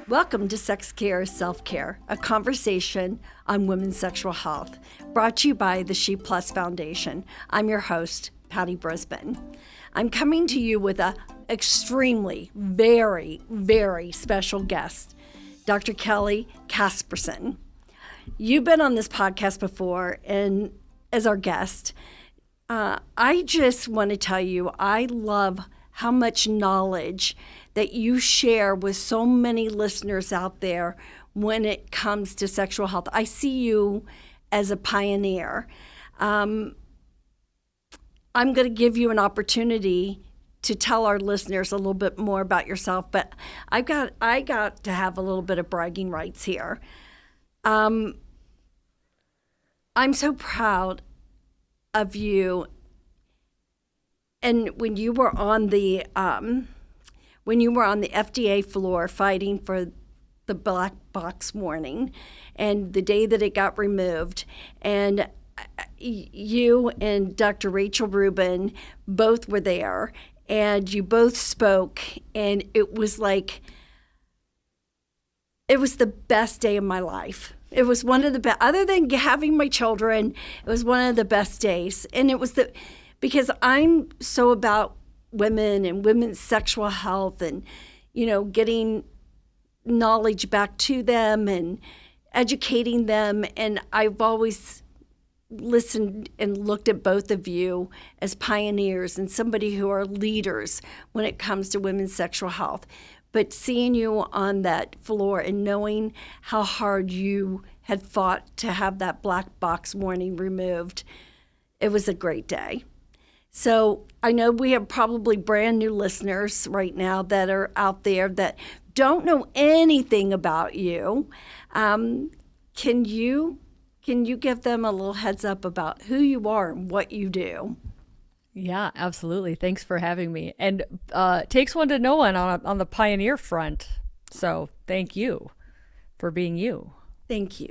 Welcome to Sex Care Self-Care, a conversation on women's sexual health, brought to you by the She Plus Foundation. I'm your host, Patty Brisben. I'm coming to you with an extremely, very, very special guest, Dr. Kelly Casperson. You've been on this podcast before and as our guest. I just want to tell you, I love how much knowledge that you share with so many listeners out there when it comes to sexual health. I see you as a pioneer. I'm going to give you an opportunity to tell our listeners a little bit more about yourself, but I got to have a little bit of bragging rights here. I'm so proud of you. And when you were on the FDA floor fighting for the black box warning, and the day that it got removed, and you and Dr. Rachel Rubin both were there, and you both spoke, and it was the best day of my life. It was one of the best, other than having my children, it was one of the best days. And it was because I'm so about women and women's sexual health and, getting knowledge back to them and educating them. And I've always listened and looked at both of you as pioneers and somebody who are leaders when it comes to women's sexual health. But seeing you on that floor and knowing how hard you had fought to have that black box warning removed, it was a great day. So I know we have probably brand new listeners right now that are out there that don't know anything about you. Can you give them a little heads up about who you are and what you do? Yeah, absolutely. Thanks for having me. And takes one to know one on the pioneer front. So thank you for being you. Thank you.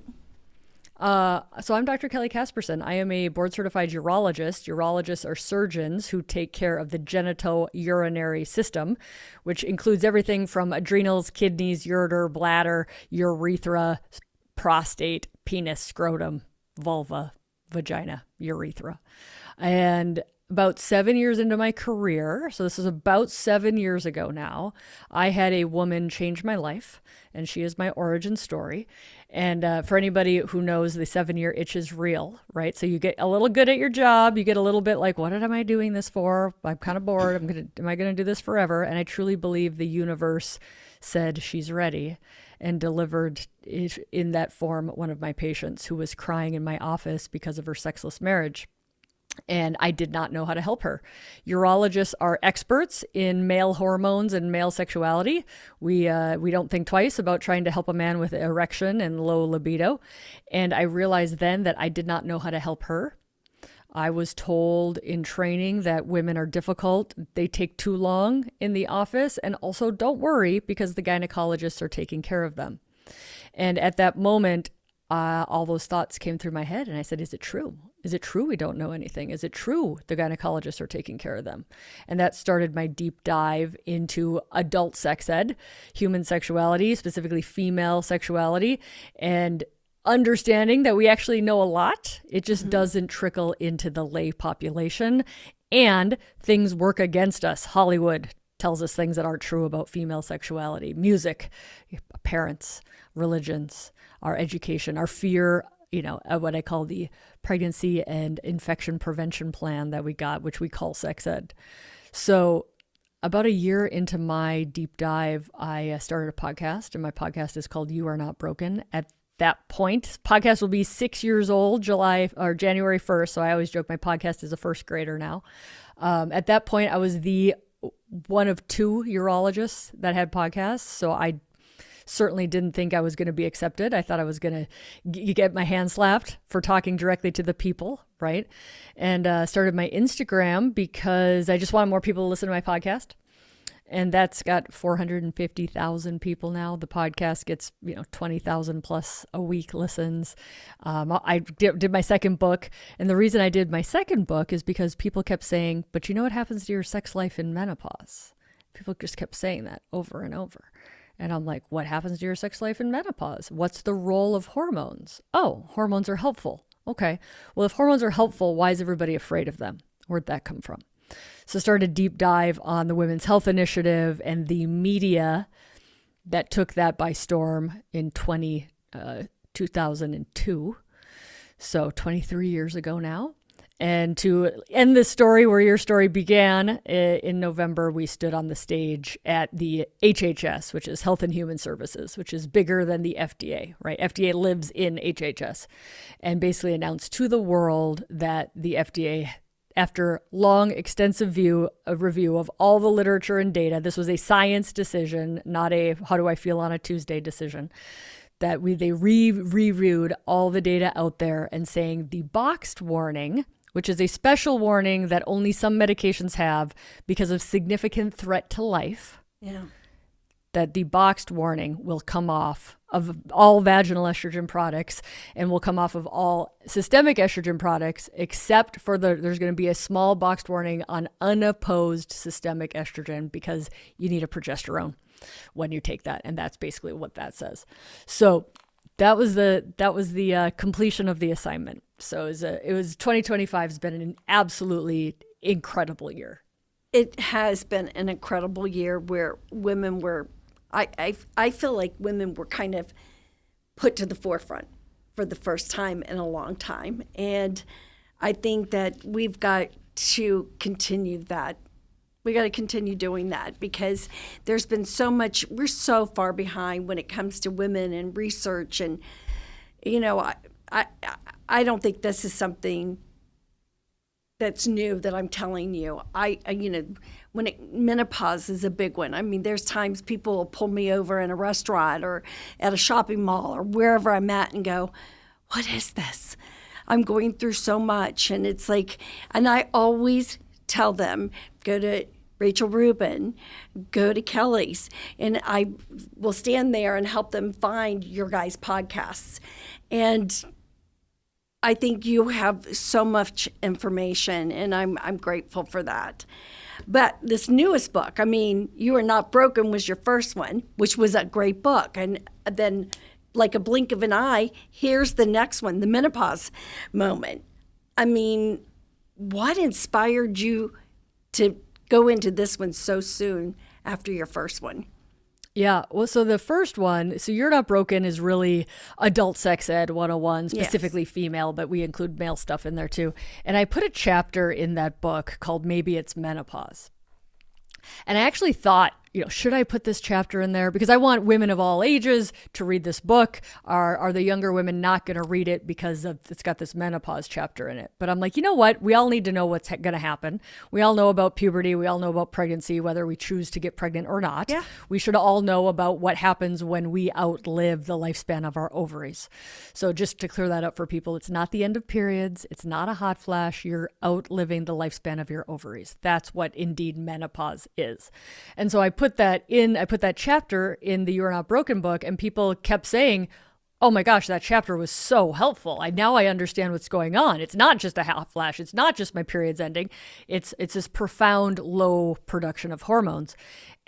So I'm Dr. Kelly Casperson. I am a board-certified urologist. Urologists are surgeons who take care of the genitourinary system, which includes everything from adrenals, kidneys, ureter, bladder, urethra, prostate, penis, scrotum, vulva, vagina, urethra. And about 7 years into my career, so this is about 7 years ago now, I had a woman change my life, and she is my origin story. And for anybody who knows, the 7-year itch is real, right? So you get a little good at your job, you get a little bit like, what am I doing this for? I'm kind of bored. Am I going to do this forever? And I truly believe the universe said she's ready, and delivered it in that form one of my patients who was crying in my office because of her sexless marriage. And I did not know how to help her. Urologists are experts in male hormones and male sexuality. We don't think twice about trying to help a man with erection and low libido. And I realized then that I did not know how to help her. I was told in training that women are difficult. They take too long in the office. And also don't worry because the gynecologists are taking care of them. And at that moment, all those thoughts came through my head. And I said, is it true? Is it true we don't know anything? Is it true the gynecologists are taking care of them? And that started my deep dive into adult sex ed, human sexuality, specifically female sexuality, and understanding that we actually know a lot. It just doesn't trickle into the lay population. And things work against us. Hollywood tells us things that aren't true about female sexuality. Music, parents, religions, our education, our fear, what I call the pregnancy and infection prevention plan that we got, which we call sex ed. So about a year into my deep dive, I started a podcast, and my podcast is called You Are Not Broken. At that point, podcast will be 6 years old, January 1st. So I always joke my podcast is a first grader now. At that point, I was the one of two urologists that had podcasts. So I certainly didn't think I was going to be accepted. I thought I was going to get my hand slapped for talking directly to the people, right? And started my Instagram because I just wanted more people to listen to my podcast. And that's got 450,000 people now. The podcast gets, 20,000 plus a week listens. I did my second book. And the reason I did my second book is because people kept saying, but you know what happens to your sex life in menopause? People just kept saying that over and over. And I'm like, what happens to your sex life in menopause? What's the role of hormones? Oh, hormones are helpful. Okay. Well, if hormones are helpful, why is everybody afraid of them? Where'd that come from? So started a deep dive on the Women's Health Initiative and the media that took that by storm in 2002. So 23 years ago now. And to end this story where your story began, in November, we stood on the stage at the HHS, which is Health and Human Services, which is bigger than the FDA, right? FDA lives in HHS, and basically announced to the world that the FDA, after long, extensive review of all the literature and data, this was a science decision, not a how do I feel on a Tuesday decision, that they reviewed all the data out there and saying the boxed warning, which is a special warning that only some medications have because of significant threat to life, that the boxed warning will come off of all vaginal estrogen products and will come off of all systemic estrogen products, except for there's going to be a small boxed warning on unopposed systemic estrogen because you need a progesterone when you take that. And that's basically what that says. So that was the completion of the assignment. So it was 2025 has been an absolutely incredible year. It has been an incredible year where women were, I feel like women were kind of put to the forefront for the first time in a long time. And I think that we've got to continue that. We got to continue doing that because there's been so much, we're so far behind when it comes to women and research. And, you know, I don't think this is something that's new that I'm telling you. Menopause is a big one. I mean, there's times people will pull me over in a restaurant or at a shopping mall or wherever I'm at and go, what is this? I'm going through so much. And it's like, and I always tell them, go to Rachel Rubin, go to Kelly's, and I will stand there and help them find your guys' podcasts. And I think you have so much information, and I'm grateful for that. But this newest book, I mean, You Are Not Broken was your first one, which was a great book. And then like a blink of an eye, here's the next one, The Menopause Moment. I mean, what inspired you to go into this one so soon after your first one? Yeah. Well, so the first one, so You're Not Broken is really adult sex ed 101, specifically female, but we include male stuff in there too. And I put a chapter in that book called Maybe It's Menopause. And I actually thought, should I put this chapter in there? Because I want women of all ages to read this book. Are the younger women not going to read it because it's got this menopause chapter in it? But I'm like, you know what? We all need to know what's going to happen. We all know about puberty. We all know about pregnancy, whether we choose to get pregnant or not. Yeah. We should all know about what happens when we outlive the lifespan of our ovaries. So just to clear that up for people, it's not the end of periods. It's not a hot flash. You're outliving the lifespan of your ovaries. That's what indeed menopause is. And so I put that chapter in the You're Not Broken book, and people kept saying, oh my gosh, that chapter was so helpful. Now I understand what's going on. It's not just a hot flash. It's not just my periods ending. It's this profound low production of hormones.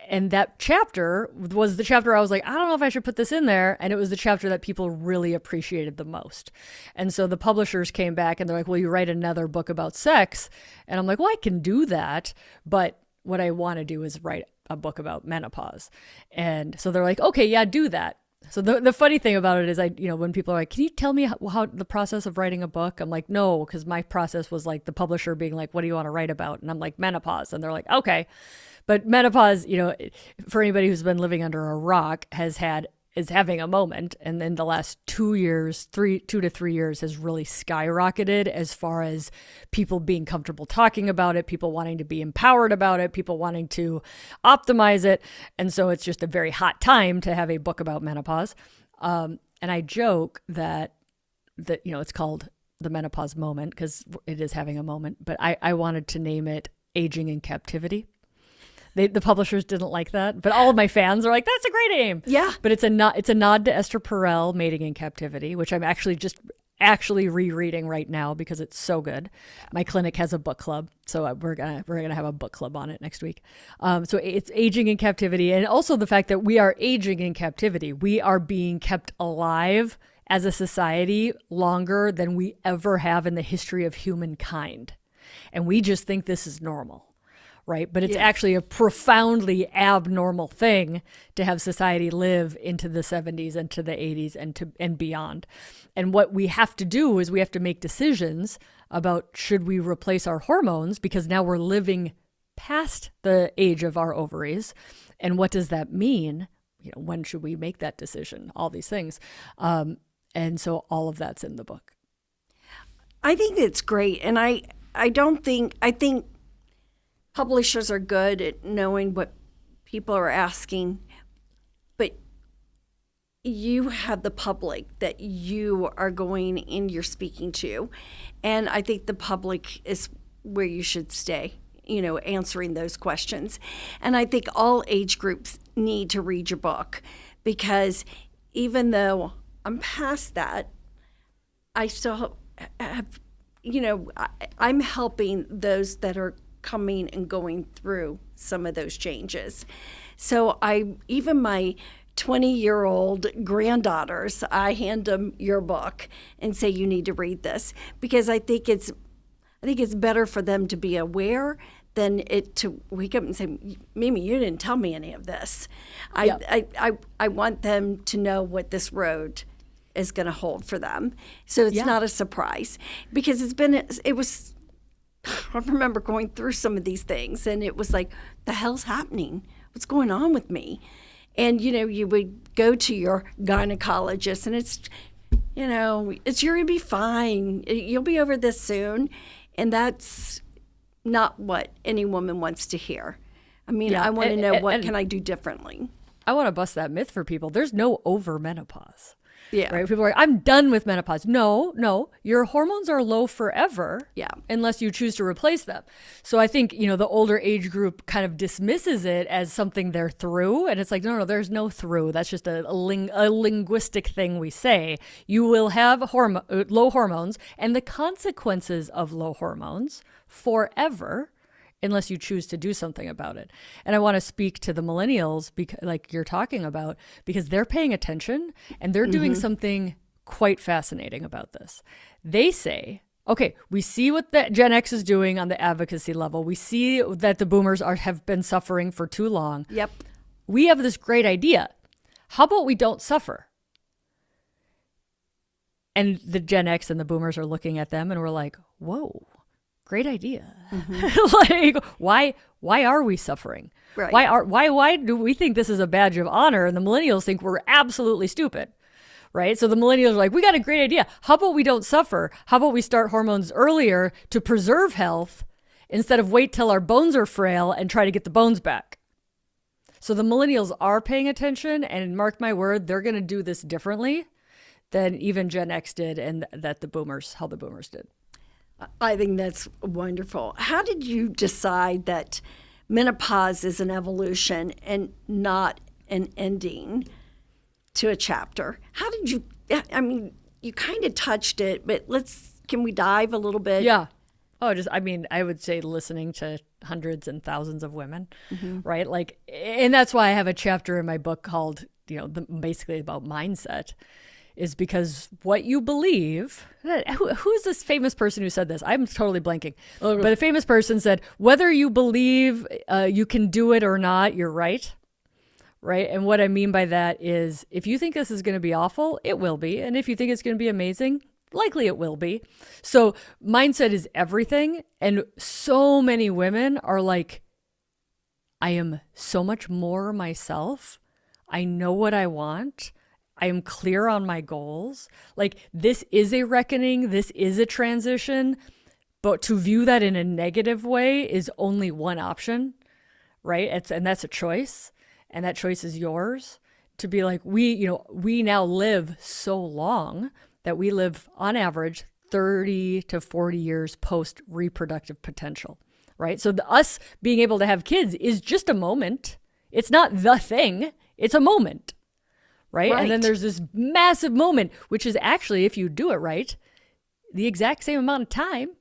And that chapter was the chapter I was like, I don't know if I should put this in there. And it was the chapter that people really appreciated the most. And so the publishers came back and they're like, well, you write another book about sex. And I'm like, well, I can do that. But what I want to do is write a book about menopause. And so they're like, okay, yeah, do that. So the funny thing about it is when people are like, can you tell me how the process of writing a book? I'm like, no, because my process was like the publisher being like, what do you want to write about? And I'm like, menopause. And they're like, okay. But menopause, for anybody who's been living under a rock is having a moment. And then the last 2 to 3 years has really skyrocketed as far as people being comfortable talking about it, people wanting to be empowered about it, people wanting to optimize it. And so it's just a very hot time to have a book about menopause. And I joke that it's called The Menopause Moment because it is having a moment, but I wanted to name it Aging in Captivity. The publishers didn't like that, but all of my fans are like, that's a great name. Yeah. But it's a nod to Esther Perel, Mating in Captivity, which I'm actually just actually rereading right now because it's so good. My clinic has a book club, so we're gonna have a book club on it next week. So it's Aging in Captivity, and also the fact that we are aging in captivity. We are being kept alive as a society longer than we ever have in the history of humankind, and we just think this is normal. Right. But it's actually a profoundly abnormal thing to have society live into the 70s and to the 80s and beyond. And what we have to do is we have to make decisions about should we replace our hormones because now we're living past the age of our ovaries. And what does that mean? When should we make that decision? All these things. And so all of that's in the book. I think it's great. And I think publishers are good at knowing what people are asking, but you have the public that you are going and you're speaking to. And I think the public is where you should stay, answering those questions. And I think all age groups need to read your book because even though I'm past that, I still have, I'm helping those that are coming and going through some of those changes. So even my 20-year-old granddaughters, I hand them your book and say, you need to read this because I think it's better for them to be aware than it to wake up and say, Mimi, you didn't tell me any of this. I want them to know what this road is going to hold for them. So it's not a surprise because I remember going through some of these things and it was like, the hell's happening? What's going on with me? And, you would go to your gynecologist and it's you're going to be fine. You'll be over this soon. And that's not what any woman wants to hear. I mean, I want to know what can I do differently? I want to bust that myth for people. There's no over menopause. Yeah. Right. People are like, I'm done with menopause. No, your hormones are low forever. Yeah. Unless you choose to replace them. So I think, the older age group kind of dismisses it as something they're through. And it's like, no, there's no through. That's just a linguistic thing we say. You will have low hormones and the consequences of low hormones forever unless you choose to do something about it. And I want to speak to the millennials, like you're talking about, because they're paying attention and they're doing something quite fascinating about this. They say, okay, we see what the Gen X is doing on the advocacy level. We see that the boomers have been suffering for too long. Yep. We have this great idea. How about we don't suffer? And the Gen X and the boomers are looking at them and we're like, whoa. Great idea. Like, why are we suffering? Right. Why do we think this is a badge of honor? And the millennials think we're absolutely stupid, right? So the millennials are like, we got a great idea. How about we don't suffer? How about we start hormones earlier to preserve health instead of wait till our bones are frail and try to get the bones back? So the millennials are paying attention, and mark my word, they're going to do this differently than even Gen X did and how the boomers did. I think that's wonderful. How did you decide that menopause is an evolution and not an ending to a chapter? How did you, you kind of touched it, but can we dive a little bit? Yeah. I would say listening to hundreds and thousands of women, right? Like, and that's why I have a chapter in my book called, basically about mindset. Is because what you believe, who is this famous person who said this? I'm totally blanking. But a famous person said, whether you believe you can do it or not, you're right. Right. And what I mean by that is if you think this is going to be awful, it will be. And if you think it's going to be amazing, likely it will be. So mindset is everything. And so many women are like, I am so much more myself. I know what I want. I am clear on my goals. Like, this is a reckoning. This is a transition. But to view that in a negative way is only one option, right? And that's a choice. And that choice is yours. To be like, we now live so long that we live on average 30 to 40 years post reproductive potential, right? So us being able to have kids is just a moment. It's not the thing. It's a moment. right? And then Right. there's this massive moment, which is actually, if you do it right, the exact same amount of time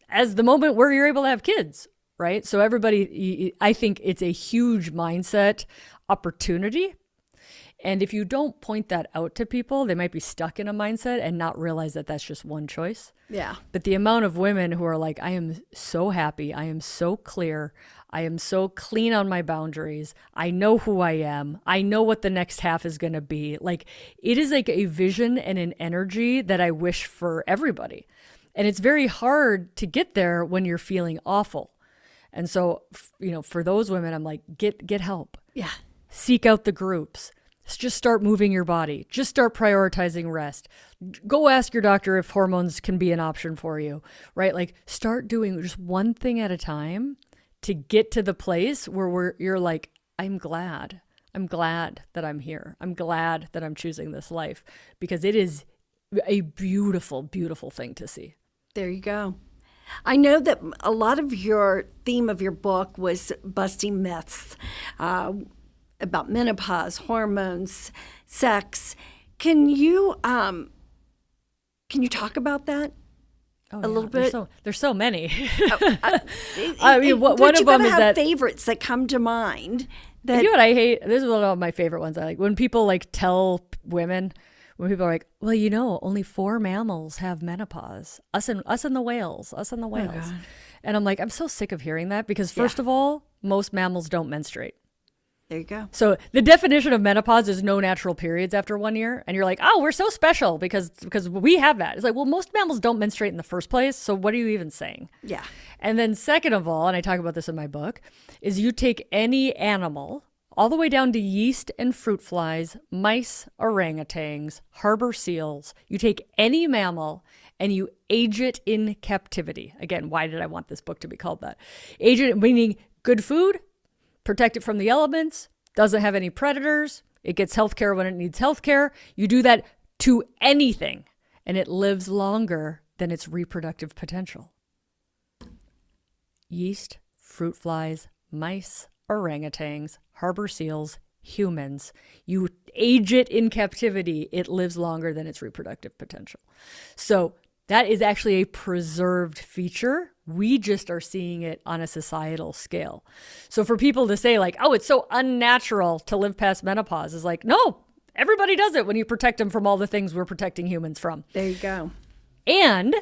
as the moment where you're able to have kids, right? So everybody, I think it's a huge mindset opportunity. And if you don't point that out to people, they might be stuck in a mindset and not realize that that's just one choice. Yeah. But the amount of women who are like, I am so happy. I am so clear. I am so clean on my boundaries. I know who I am. I know what the next half is going to be. Like, it is like a vision and an energy that I wish for everybody. And it's very hard to get there when you're feeling awful. And so, for those women, I'm like, get help. Yeah. Seek out the groups. Just start moving your body. Just start prioritizing rest. Go ask your doctor if hormones can be an option for you, right? Like, start doing just one thing at a time to get to the place where you're like, I'm glad. I'm glad that I'm here. I'm glad that I'm choosing this life, because it is a beautiful, beautiful thing to see. There you go. I know that a lot of your theme of your book was busting myths about menopause, hormones, sex. Can you talk about that a little bit? There's so many. I mean, one of them is that favorites that come to mind. That, you know what I hate? This is one of my favorite ones. I like when people tell women. When people are like, well, only 4 mammals have menopause. Us and the whales. Us and the whales. God. And I'm like, I'm so sick of hearing that, because first of all, most mammals don't menstruate. There you go. So the definition of menopause is no natural periods after 1 year. And you're like, oh, we're so special because we have that. It's like, well, most mammals don't menstruate in the first place. So what are you even saying? Yeah. And then second of all, and I talk about this in my book, is you take any animal, all the way down to yeast and fruit flies, mice, orangutans, harbor seals. You take any mammal and you age it in captivity. Again, why did I want this book to be called that? Age it, meaning good food, protect it from the elements, doesn't have any predators, it gets healthcare when it needs healthcare. You do that to anything, and it lives longer than its reproductive potential. Yeast, fruit flies, mice, orangutans, harbor seals, humans. You age it in captivity, it lives longer than its reproductive potential. So that is actually a preserved feature. We just are seeing it on a societal scale. So for people to say oh, it's so unnatural to live past menopause, is like, no, everybody does it when you protect them from all the things we're protecting humans from. There you go. And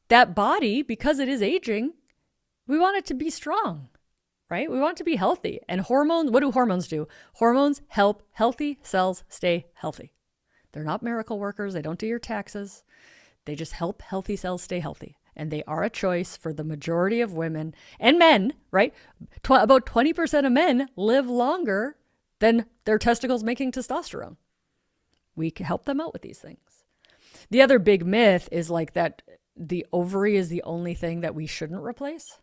that body, because it is aging, we want it to be strong. Right? We want it to be healthy. And hormones, what do hormones do? Hormones help healthy cells stay healthy. They're not miracle workers. They don't do your taxes. They just help healthy cells stay healthy. And they are a choice for the majority of women and men, right? About 20% of men live longer than their testicles making testosterone. We can help them out with these things. The other big myth is that the ovary is the only thing that we shouldn't replace.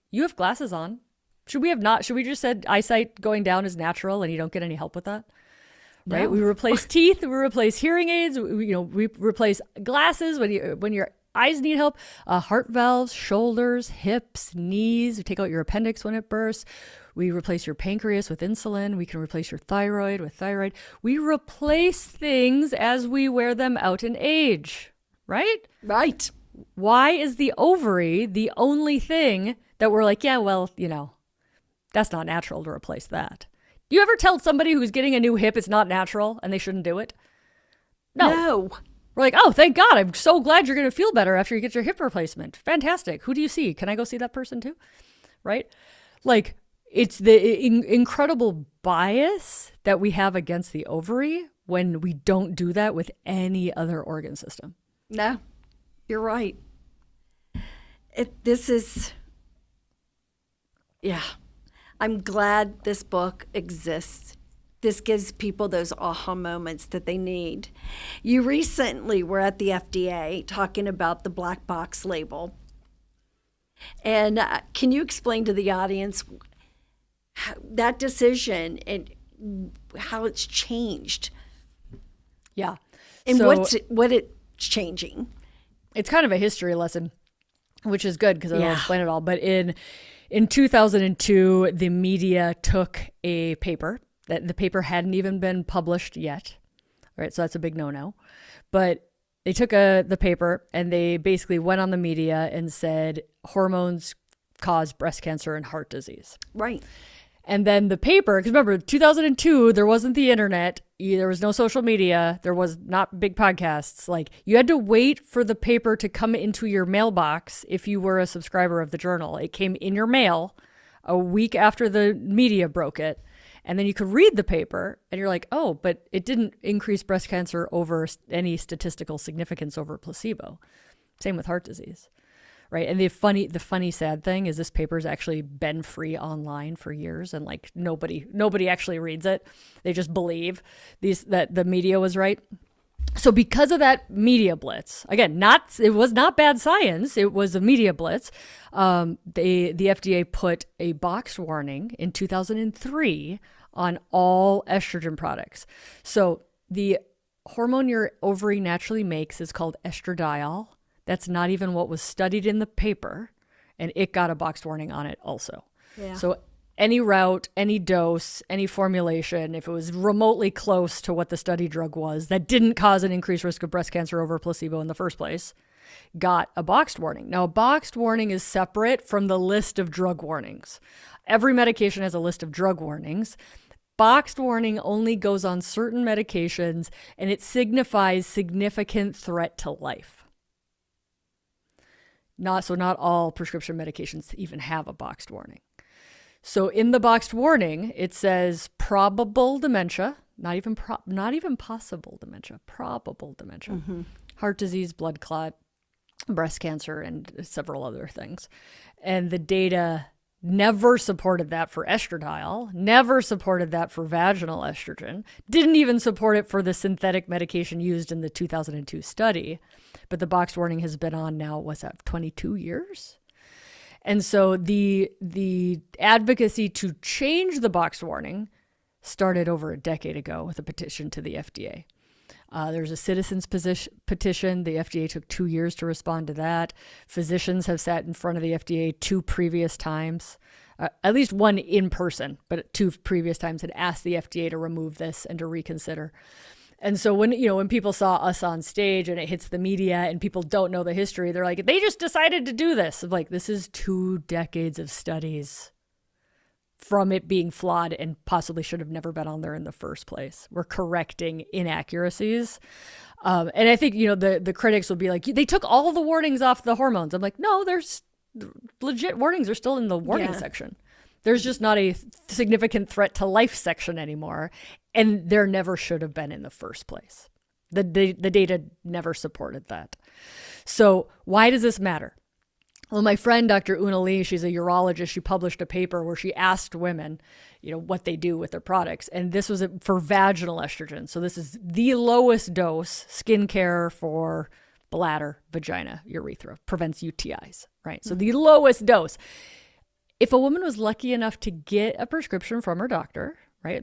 You have glasses on. Should we just said eyesight going down is natural and you don't get any help with that? Right? No. We replace teeth, we replace hearing aids, we replace glasses when your eyes need help, heart valves, shoulders, hips, knees. We take out your appendix when it bursts. We replace your pancreas with insulin. We can replace your thyroid with thyroid. We replace things as we wear them out in age, right? Right. Why is the ovary the only thing that we're like, yeah, well, that's not natural to replace that? Do you ever tell somebody who's getting a new hip it's not natural and they shouldn't do it? No. We're like, oh, thank God. I'm so glad you're going to feel better after you get your hip replacement. Fantastic. Who do you see? Can I go see that person too? Right? It's the incredible bias that we have against the ovary when we don't do that with any other organ system. No, you're right. I'm glad this book exists. This gives people those aha moments that they need. You recently were at the FDA talking about the black box label. And can you explain to the audience that decision and how it's changed? Yeah. And what it's changing? It's kind of a history lesson, which is good because it'll explain it all. But in 2002, the media took a paper That the paper hadn't even been published yet. All right, so that's a big no-no. But they took the paper and they basically went on the media and said hormones cause breast cancer and heart disease. Right. And then the paper, because remember, 2002, there wasn't the internet, there was no social media, there was not big podcasts. Like, you had to wait for the paper to come into your mailbox if you were a subscriber of the journal. It came in your mail a week after the media broke it. And then you could read the paper and you're like, oh, but it didn't increase breast cancer over any statistical significance over placebo. Same with heart disease. Right. And the funny, sad thing is this paper's actually been free online for years, and like nobody actually reads it. They just believe that the media was right. So because of that media blitz, again, it was not bad science. It was a media blitz. The FDA put a box warning in 2003 on all estrogen products. So the hormone your ovary naturally makes is called estradiol. That's not even what was studied in the paper, and it got a boxed warning on it also. Yeah. So any route, any dose, any formulation, if it was remotely close to what the study drug was that didn't cause an increased risk of breast cancer over placebo in the first place, got a boxed warning. Now, a boxed warning is separate from the list of drug warnings. Every medication has a list of drug warnings. Boxed warning only goes on certain medications, and it signifies significant threat to life. Not all prescription medications even have a boxed warning. So in the boxed warning, it says probable dementia, not even possible dementia, probable dementia, heart disease, blood clot, breast cancer, and several other things. And the data never supported that for estradiol, never supported that for vaginal estrogen, didn't even support it for the synthetic medication used in the 2002 study. But the box warning has been on now, what's that, 22 years? And so the advocacy to change the box warning started over a decade ago with a petition to the FDA. There's a citizens petition. The FDA took 2 years to respond to that. Physicians have sat in front of the FDA 2 previous times, at least one in person, but 2 previous times had asked the FDA to remove this and to reconsider. And so when people saw us on stage and it hits the media and people don't know the history, they're like, they just decided to do this. I'm like, this is 2 decades of studies from it being flawed and possibly should have never been on there in the first place. We're correcting inaccuracies. And I think, the critics will be like, they took all the warnings off the hormones. I'm like, no, there's legit warnings are still in the warning section. There's just not a significant threat to life section anymore. And there never should have been in the first place. The data never supported that. So why does this matter? Well, my friend, Dr. Una Lee, she's a urologist. She published a paper where she asked women, what they do with their products. And this was for vaginal estrogen. So this is the lowest dose skincare for bladder, vagina, urethra, prevents UTIs, right? So the lowest dose. If a woman was lucky enough to get a prescription from her doctor, right?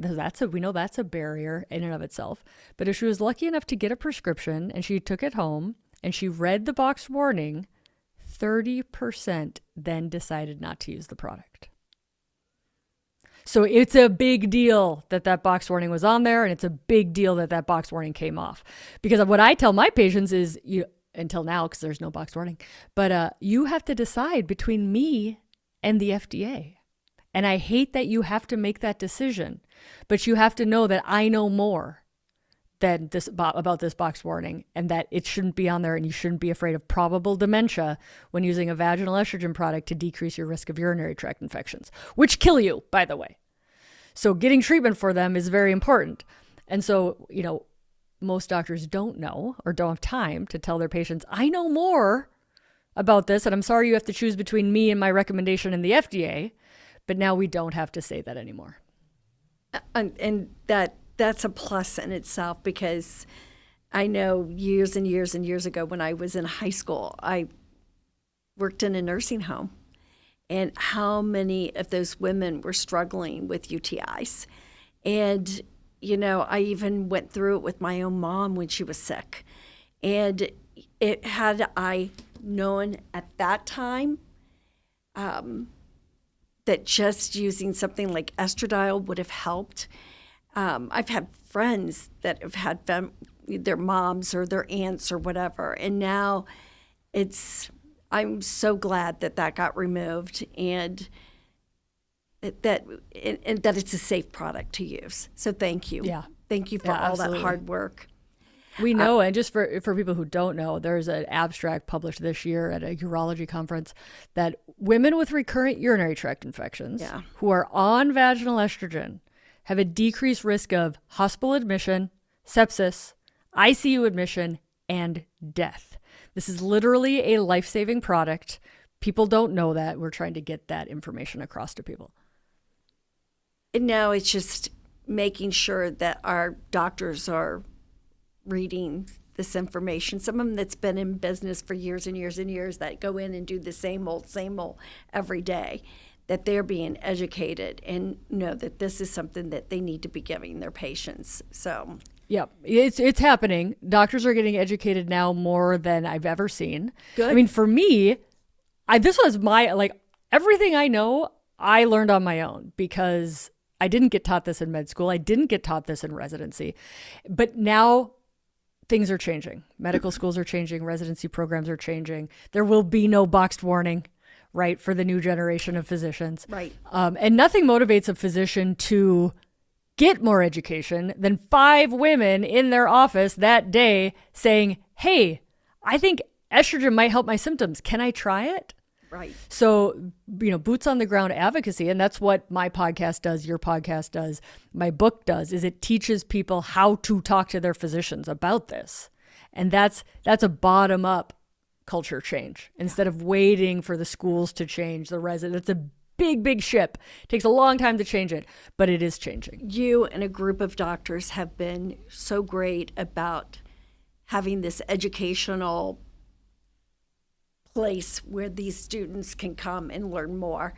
We know that's a barrier in and of itself. But if she was lucky enough to get a prescription and she took it home and she read the box warning, 30% then decided not to use the product. So it's a big deal that box warning was on there, and it's a big deal that box warning came off. Because what I tell my patients is, until now, because there's no box warning, but you have to decide between me and the FDA. And I hate that you have to make that decision, but you have to know that I know more than about this box warning, and that it shouldn't be on there, and you shouldn't be afraid of probable dementia when using a vaginal estrogen product to decrease your risk of urinary tract infections, which kill you, by the way. So getting treatment for them is very important. And so, most doctors don't know or don't have time to tell their patients, I know more about this, and I'm sorry you have to choose between me and my recommendation and the FDA, but now we don't have to say that anymore. And that's a plus in itself, because I know years and years and years ago when I was in high school, I worked in a nursing home, and how many of those women were struggling with UTIs. And, I even went through it with my own mom when she was sick. And had I known at that time that just using something like estradiol would have helped, I've had friends that have had their moms or their aunts or whatever, and now I'm so glad that got removed, and that it's a safe product to use. So thank you. Yeah. Thank you for all absolutely. that hard work. We know, and just for people who don't know, there's an abstract published this year at a urology conference that women with recurrent urinary tract infections who are on vaginal estrogen have a decreased risk of hospital admission, sepsis, ICU admission, and death. This is literally a life-saving product. People don't know that. We're trying to get that information across to people. And now it's just making sure that our doctors are reading this information. Some of them that's been in business for years and years and years that go in and do the same old every day, that they're being educated and know that this is something that they need to be giving their patients. So yeah, it's happening. Doctors are getting educated now more than I've ever seen. Good. I mean, for me, this was everything I know, I learned on my own because I didn't get taught this in med school. I didn't get taught this in residency. But now things are changing. Medical schools are changing. Residency programs are changing. There will be no boxed warning, right, for the new generation of physicians. Right. And nothing motivates a physician to get more education than 5 women in their office that day saying, hey, I think estrogen might help my symptoms. Can I try it? Right. So, boots on the ground advocacy, and that's what my podcast does, your podcast does, my book does, is it teaches people how to talk to their physicians about this. And that's a bottom up culture change. Instead of waiting for the schools to change, the residents, it's a big, big ship. It takes a long time to change it, but it is changing. You and a group of doctors have been so great about having this educational place where these students can come and learn more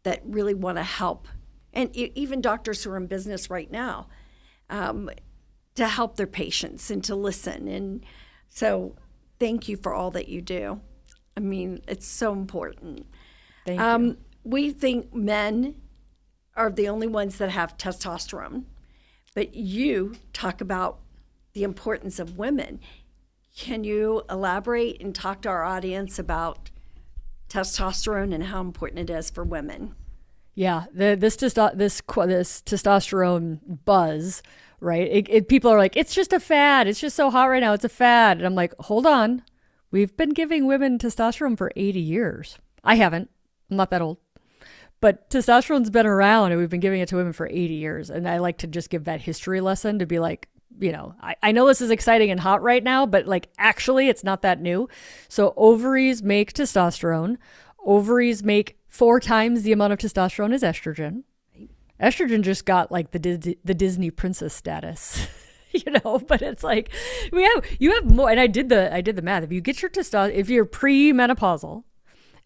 that really want to help. And even doctors who are in business right now, to help their patients and to listen. And so thank you for all that you do. I mean, it's so important. Thank you. We think men are the only ones that have testosterone, but you talk about the importance of women. Can you elaborate and talk to our audience about testosterone and how important it is for women? Yeah, this testosterone buzz, right? People are like, it's just a fad. It's just so hot right now. It's a fad. And I'm like, hold on. We've been giving women testosterone for 80 years. I haven't. I'm not that old. But testosterone's been around, and we've been giving it to women for 80 years. And I like to just give that history lesson to be like, I know this is exciting and hot right now, but actually it's not that new. So ovaries make testosterone. Ovaries make 4 times the amount of testosterone as estrogen. Estrogen just got the Disney princess status, but it's you have more. And I did the math. If you get your if you're premenopausal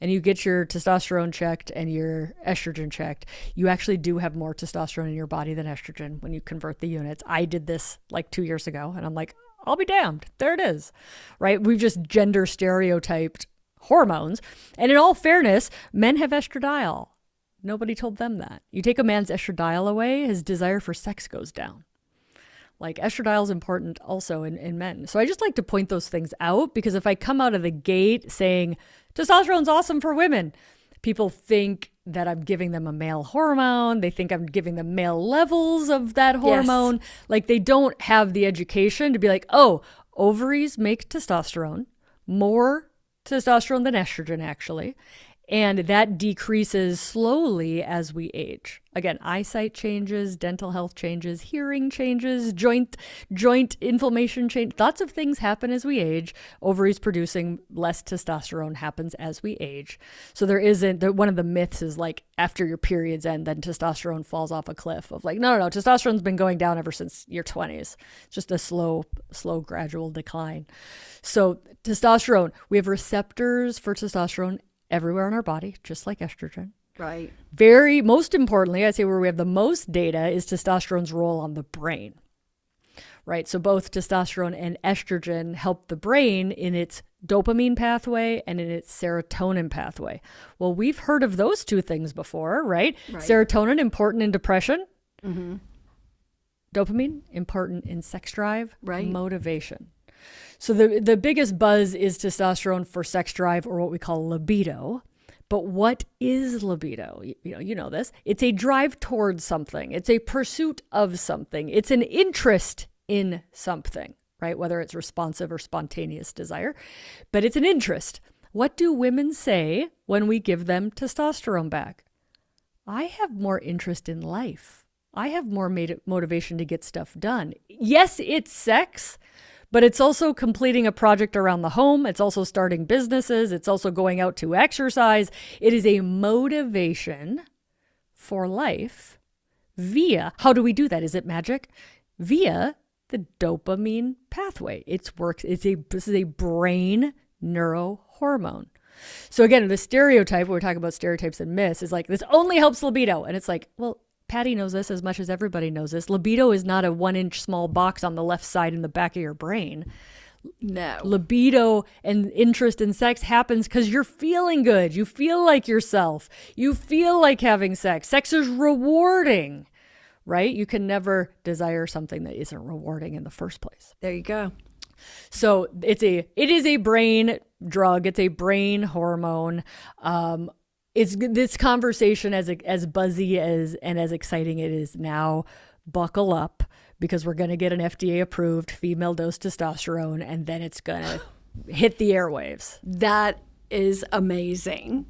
and you get your testosterone checked and your estrogen checked, you actually do have more testosterone in your body than estrogen when you convert the units. I did this 2 years ago, and I'm like, I'll be damned. There it is, right? We've just gender stereotyped hormones. And in all fairness, men have estradiol. Nobody told them that. You take a man's estradiol away, his desire for sex goes down. Estradiol is important also in men. So I just like to point those things out, because if I come out of the gate saying testosterone's awesome for women, people think that I'm giving them a male hormone. They think I'm giving them male levels of that hormone. Yes. They don't have the education to be like, oh, ovaries make testosterone, more testosterone than estrogen actually. And that decreases slowly as we age. Again, eyesight changes, dental health changes, hearing changes, joint inflammation change. Lots of things happen as we age. Ovaries producing less testosterone happens as we age. So there isn't, one of the myths is after your periods end, then testosterone falls off a cliff of no, testosterone's been going down ever since your 20s. It's just a slow, gradual decline. So testosterone, we have receptors for testosterone everywhere in our body, just like estrogen. Right. Most importantly, I'd say where we have the most data is testosterone's role on the brain, right? So both testosterone and estrogen help the brain in its dopamine pathway and in its serotonin pathway. Well, we've heard of those two things before, right? Serotonin, important in depression. Mm-hmm. Dopamine, important in sex drive, Right. motivation. So the biggest buzz is testosterone for sex drive, or what we call libido. But what is libido? You know this. It's a drive towards something. It's a pursuit of something. It's an interest in something, right? Whether it's responsive or spontaneous desire, but it's an interest. What do women say when we give them testosterone back? I have more interest in life. I have more motivation to get stuff done. Yes, it's sex, but it's also completing a project around the home. It's also starting businesses. It's also going out to exercise. It is a motivation for life via, how do we do that? Is it magic? Via the dopamine pathway. This is a brain neurohormone. So again, the stereotype, when we're talking about stereotypes and myths, is like, this only helps libido. And it's like, well, Patty knows this as much as everybody knows this. Libido is not a 1-inch small box on the left side in the back of your brain. No. Libido and interest in sex happens because you're feeling good. You feel like yourself. You feel like having sex. Sex is rewarding, right? You can never desire something that isn't rewarding in the first place. There you go. So it is a brain drug. It's a brain hormone. It's this conversation, as buzzy and as exciting it is now. Buckle up, because we're going to get an FDA approved female dose testosterone, and then it's going to hit the airwaves. That is amazing.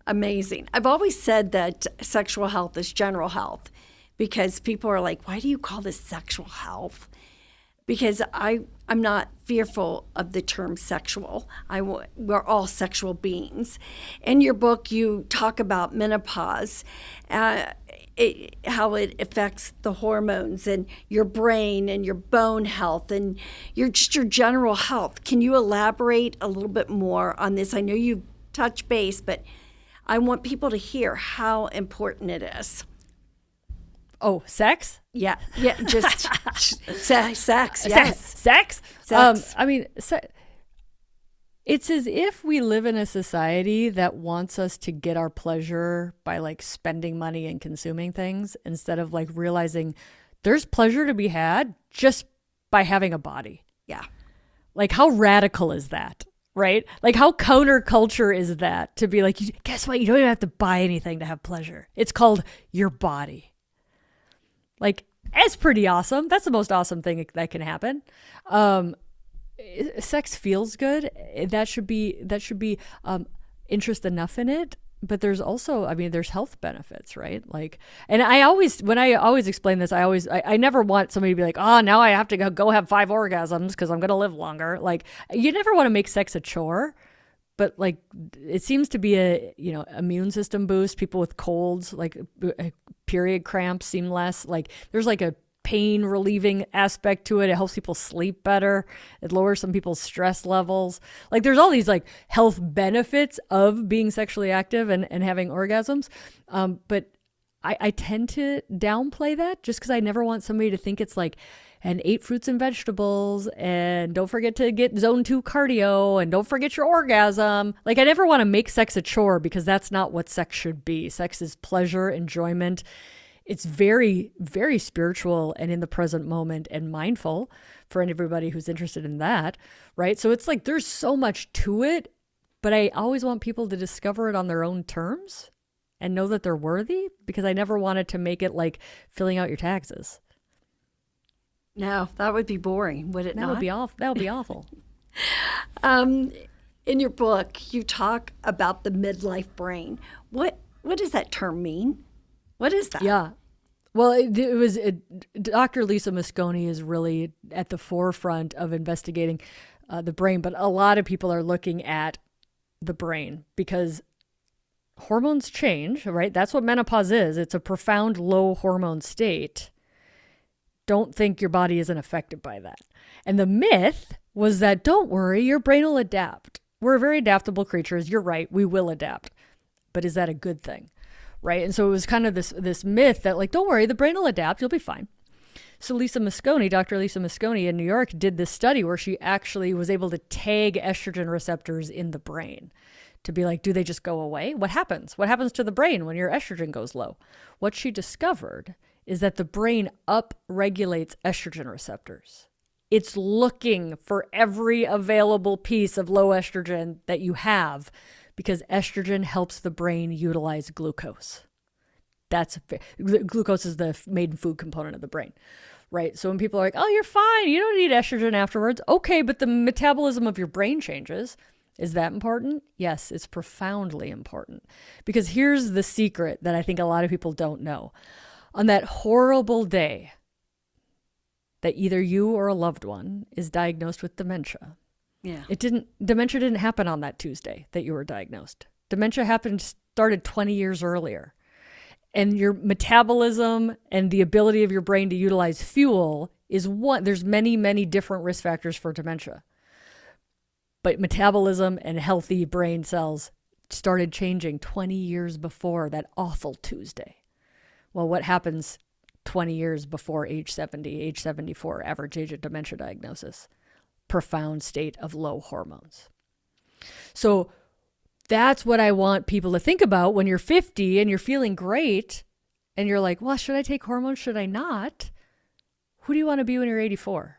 Amazing. I've always said that sexual health is general health, because people are like, why do you call this sexual health? Because I'm not fearful of the term sexual. We're all sexual beings. In your book, you talk about menopause, how it affects the hormones and your brain and your bone health and just your general health. Can you elaborate a little bit more on this? I know you've touched base, but I want people to hear how important it is. Oh, sex? Yeah, just sex, yes. Sex? Sex. It's as if we live in a society that wants us to get our pleasure by like spending money and consuming things, instead of like realizing there's pleasure to be had just by having a body. Yeah. Like, how radical is that? Right? Like, how counterculture is that to be like, guess what? You don't even have to buy anything to have pleasure. It's called your body. Like, it's pretty awesome. That's the most awesome thing that can happen. Sex feels good. That should be interest enough in it. But there's also, there's health benefits, right? Like, and when I always explain this, I never want somebody to be like, oh, now I have to go have 5 orgasms because I'm going to live longer. Like, you never want to make sex a chore. But like, it seems to be a immune system boost. People with colds, like period cramps, seem less like there's like a pain relieving aspect to it. It helps people sleep better. It lowers some people's stress levels. Like, there's all these like health benefits of being sexually active and having orgasms. But I tend to downplay that just because I never want somebody to think it's like, and 8 fruits and vegetables, and don't forget to get zone 2 cardio, and don't forget your orgasm. Like, I never want to make sex a chore, because that's not what sex should be. Sex is pleasure, enjoyment. It's very, very spiritual and in the present moment and mindful for everybody who's interested in that, right? So it's like, there's so much to it, but I always want people to discover it on their own terms and know that they're worthy, because I never wanted to make it like filling out your taxes. No, that would be boring, would it not? That would be awful. In your book, you talk about the midlife brain. What does that term mean? What is that? Yeah. Well, Dr. Lisa Mosconi is really at the forefront of investigating the brain, but a lot of people are looking at the brain because hormones change, right? That's what menopause is. It's a profound low hormone state. Don't think your body isn't affected by that. And the myth was that, don't worry, your brain will adapt. We're very adaptable creatures. You're right. We will adapt. But is that a good thing? Right? And so it was kind of this myth that, like, don't worry, the brain will adapt. You'll be fine. So Dr. Lisa Mosconi in New York did this study where she actually was able to tag estrogen receptors in the brain to be like, do they just go away? What happens? What happens to the brain when your estrogen goes low? What she discovered is that the brain upregulates estrogen receptors. It's looking for every available piece of low estrogen that you have because estrogen helps the brain utilize glucose. Glucose is the main food component of the brain, right? So when people are like, oh, you're fine, you don't need estrogen afterwards. Okay, but the metabolism of your brain changes. Is that important? Yes, it's profoundly important. Because here's the secret that I think a lot of people don't know. On that horrible day that either you or a loved one is diagnosed with dementia. Yeah. Dementia didn't happen on that Tuesday that you were diagnosed. Dementia started 20 years earlier. And your metabolism and the ability of your brain to utilize fuel is one. There's many, many different risk factors for dementia. But metabolism and healthy brain cells started changing 20 years before that awful Tuesday. Well, what happens 20 years before age 70, age 74, average age of dementia diagnosis? Profound state of low hormones. So that's what I want people to think about when you're 50 and you're feeling great and you're like, well, should I take hormones? Should I not? Who do you want to be when you're 84?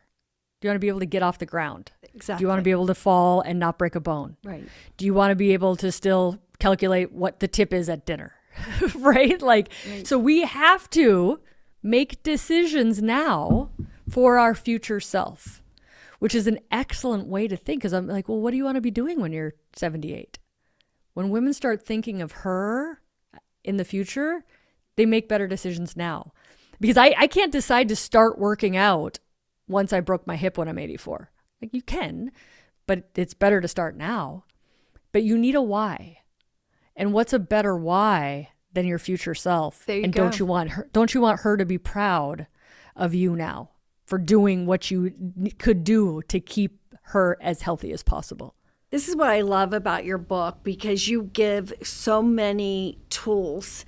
Do you want to be able to get off the ground? Exactly. Do you want to be able to fall and not break a bone? Right. Do you want to be able to still calculate what the tip is at dinner? Right? Right. So we have to make decisions now for our future self, which is an excellent way to think. Because I'm like, well, what do you want to be doing when you're 78? When women start thinking of her in the future, they make better decisions now. Because I can't decide to start working out once I broke my hip when I'm 84. Like you can, but it's better to start now. But you need a why. And what's a better why than your future self? There you and go. Don't you want her to be proud of you now for doing what you could do to keep her as healthy as possible? This is what I love about your book, because you give so many tools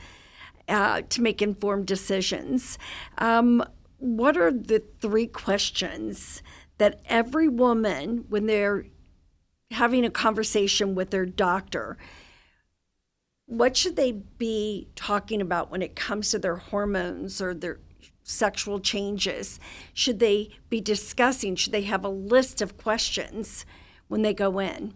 to make informed decisions. What are the 3 questions that every woman, when they're having a conversation with their doctor, what should they be talking about when it comes to their hormones or their sexual changes? Should they be discussing? Should they have a list of questions when they go in?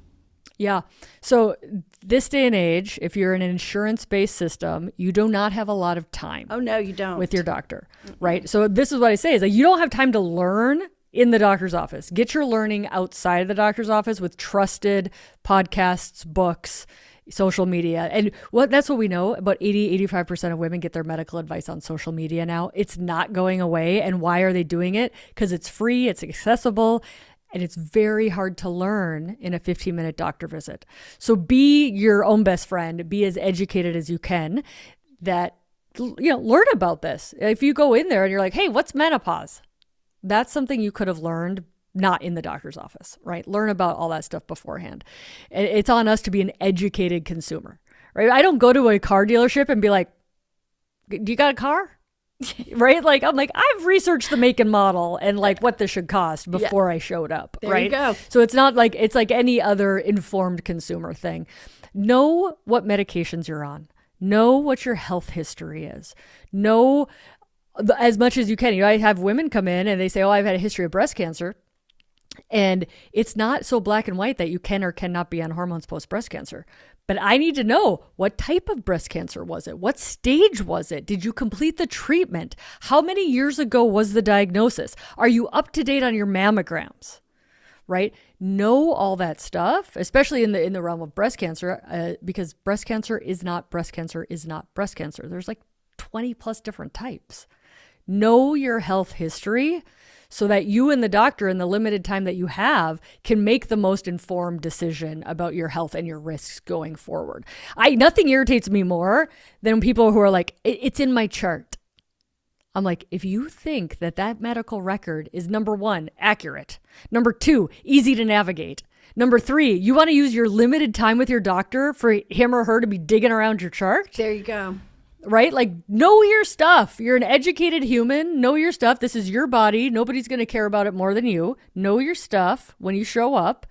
Yeah. So this day and age, if you're in an insurance-based system, you do not have a lot of time. Oh, no, you don't. With your doctor, right? So this is what I say is like, you don't have time to learn in the doctor's office. Get your learning outside of the doctor's office with trusted podcasts, books, social media. And that's what we know. About 85% of women get their medical advice on social media now. It's not going away. And why are they doing it? Because it's free, it's accessible, and it's very hard to learn in a 15-minute doctor visit. So be your own best friend. Be as educated as you can. Learn about this. If you go in there and you're like, hey, what's menopause? That's something you could have learned not in the doctor's office, right? Learn about all that stuff beforehand. It's on us to be an educated consumer, right? I don't go to a car dealership and be like, do you got a car? Right? Like, I'm like, I've researched the make and model and like what this should cost before I showed up, there right? You go. So it's not like, it's like any other informed consumer thing. Know what medications you're on. Know what your health history is. Know as much as you can. I have women come in and they say, oh, I've had a history of breast cancer. And it's not so black and white that you can or cannot be on hormones post breast cancer. But I need to know, what type of breast cancer was it? What stage was it? Did you complete the treatment? How many years ago was the diagnosis? Are you up to date on your mammograms? Right? Know all that stuff, especially in the realm of breast cancer, because breast cancer is not breast cancer is not breast cancer. There's like 20 plus different types. Know your health history so that you and the doctor, in the limited time that you have, can make the most informed decision about your health and your risks going forward. Nothing irritates me more than people who are like, it's in my chart. I'm like, if you think that medical record is, number 1, accurate, number 2, easy to navigate, number 3, you want to use your limited time with your doctor for him or her to be digging around your chart? There you go. Right? Like, know your stuff. You're an educated human. Know your stuff. This is your body. Nobody's going to care about it more than you. Know your stuff when you show up.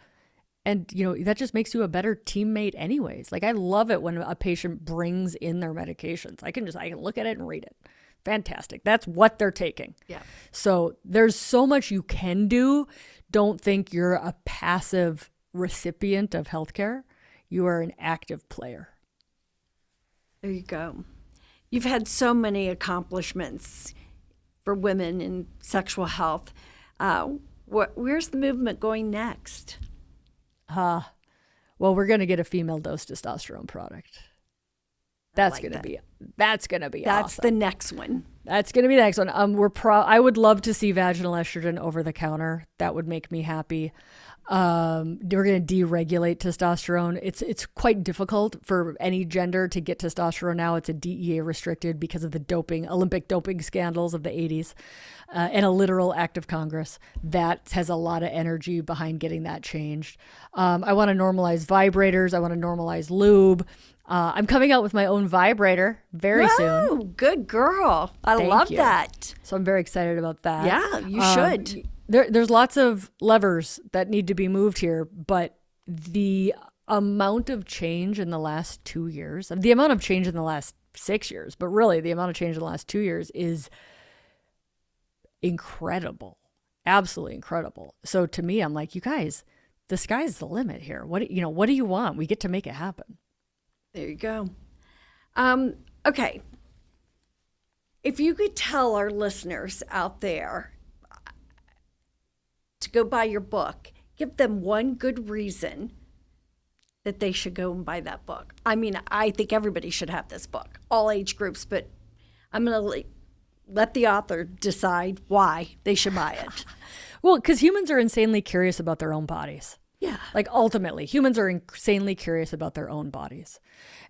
And, that just makes you a better teammate anyways. Like, I love it when a patient brings in their medications. I can look at it and read it. Fantastic. That's what they're taking. Yeah. So there's so much you can do. Don't think you're a passive recipient of healthcare. You are an active player. There you go. You've had so many accomplishments for women in sexual health. Where's the movement going next? Well, we're going to get a female dose testosterone product. That's going to be That's awesome. the next one. That's going to be the next one. I would love to see vaginal estrogen over the counter. That would make me happy. We're going to deregulate testosterone. It's quite difficult for any gender to get testosterone now. It's a DEA restricted because of the Olympic doping scandals of the 80s, and a literal act of Congress that has a lot of energy behind getting that changed. I want to normalize vibrators. I want to normalize lube. I'm coming out with my own vibrator very soon. Oh, good girl. I love that. So I'm very excited about that. Yeah, you should. There's lots of levers that need to be moved here, but the amount of change in the last 2 years, the amount of change in the last 6 years, but really the amount of change in the last 2 years is incredible. Absolutely incredible. So to me, I'm like, you guys, the sky's the limit here. What do you want? We get to make it happen. There you go. Okay. If you could tell our listeners out there to go buy your book, give them one good reason that they should go and buy that book. I mean, I think everybody should have this book, all age groups, but I'm going to let the author decide why they should buy it. Well, because humans are insanely curious about their own bodies. Yeah. Like ultimately, humans are insanely curious about their own bodies.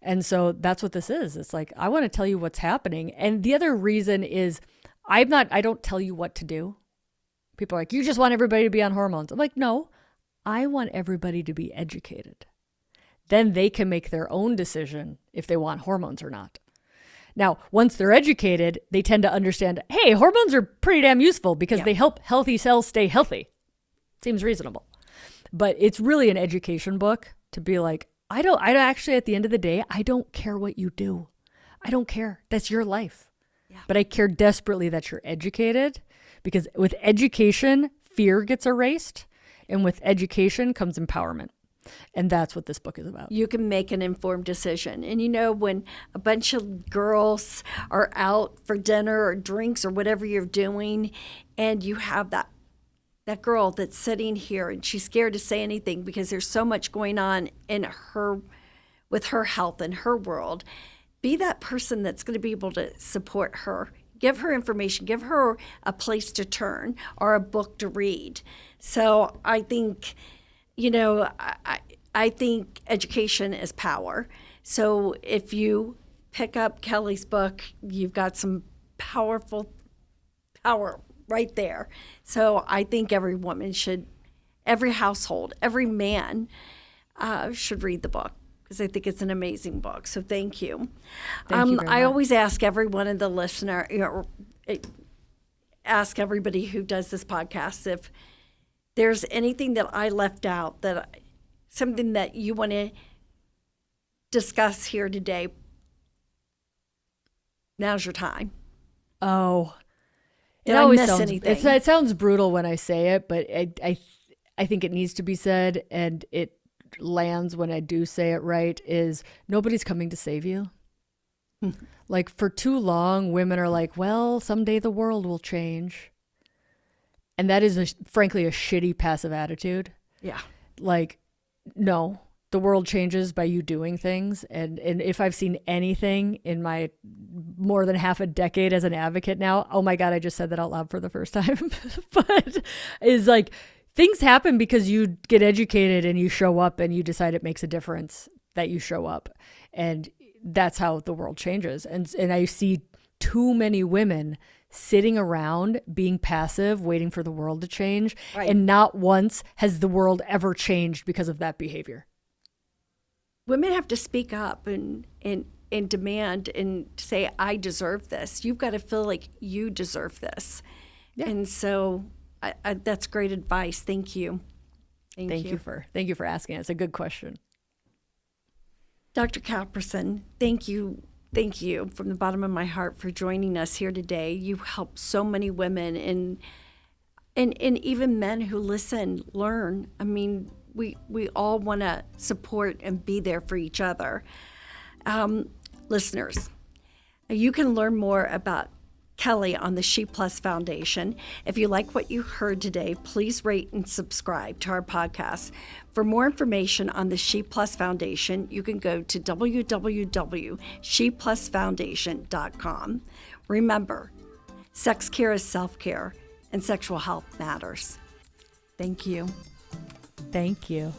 And so that's what this is. It's like, I want to tell you what's happening. And the other reason is I don't tell you what to do. People are like, you just want everybody to be on hormones. I'm like, no, I want everybody to be educated. Then they can make their own decision if they want hormones or not. Now, once they're educated, they tend to understand, hey, hormones are pretty damn useful because they help healthy cells stay healthy. Seems reasonable. But it's really an education book to be like, I actually, at the end of the day, I don't care what you do. I don't care. That's your life. Yeah. But I care desperately that you're educated, because with education, fear gets erased. And with education comes empowerment. And that's what this book is about. You can make an informed decision. And when a bunch of girls are out for dinner or drinks or whatever you're doing, and you have that girl that's sitting here and she's scared to say anything because there's so much going on with her health and her world, be that person that's going to be able to support her. Give her information, give her a place to turn or a book to read. So I think, I think education is power. So if you pick up Kelly's book, you've got some powerful power right there. So I think every woman should, every household, every man should read the book, because I think it's an amazing book. So thank you. Thank you very much. I always ask every one of the listener, ask everybody who does this podcast if there's anything that I left out, something that you want to discuss here today. Now's your time. Oh, Did I miss anything? It sounds brutal when I say it, but I think it needs to be said, and it lands when I do say it right, is nobody's coming to save you. Like, for too long, women are like, well, someday the world will change. And that is, frankly, a shitty passive attitude. Yeah. Like, no, the world changes by you doing things. And if I've seen anything in my more than half a decade as an advocate now, oh my God, I just said that out loud for the first time. But is like, things happen because you get educated and you show up and you decide it makes a difference that you show up. And that's how the world changes. And I see too many women sitting around being passive, waiting for the world to change. Right. And not once has the world ever changed because of that behavior. Women have to speak up and demand and say, I deserve this. You've got to feel like you deserve this. Yeah. And so that's great advice. Thank you. Thank you for asking. It's a good question. Dr. Casperson, thank you thank you from the bottom of my heart for joining us here today. You help so many women and even men who listen, learn. I mean, we all want to support and be there for each other. Listeners, you can learn more about Kelly on the She Plus Foundation. If you like what you heard today, please rate and subscribe to our podcast. For more information on the She Plus Foundation, you can go to www.sheplusfoundation.com. Remember, sex care is self-care, and sexual health matters. Thank you. Thank you.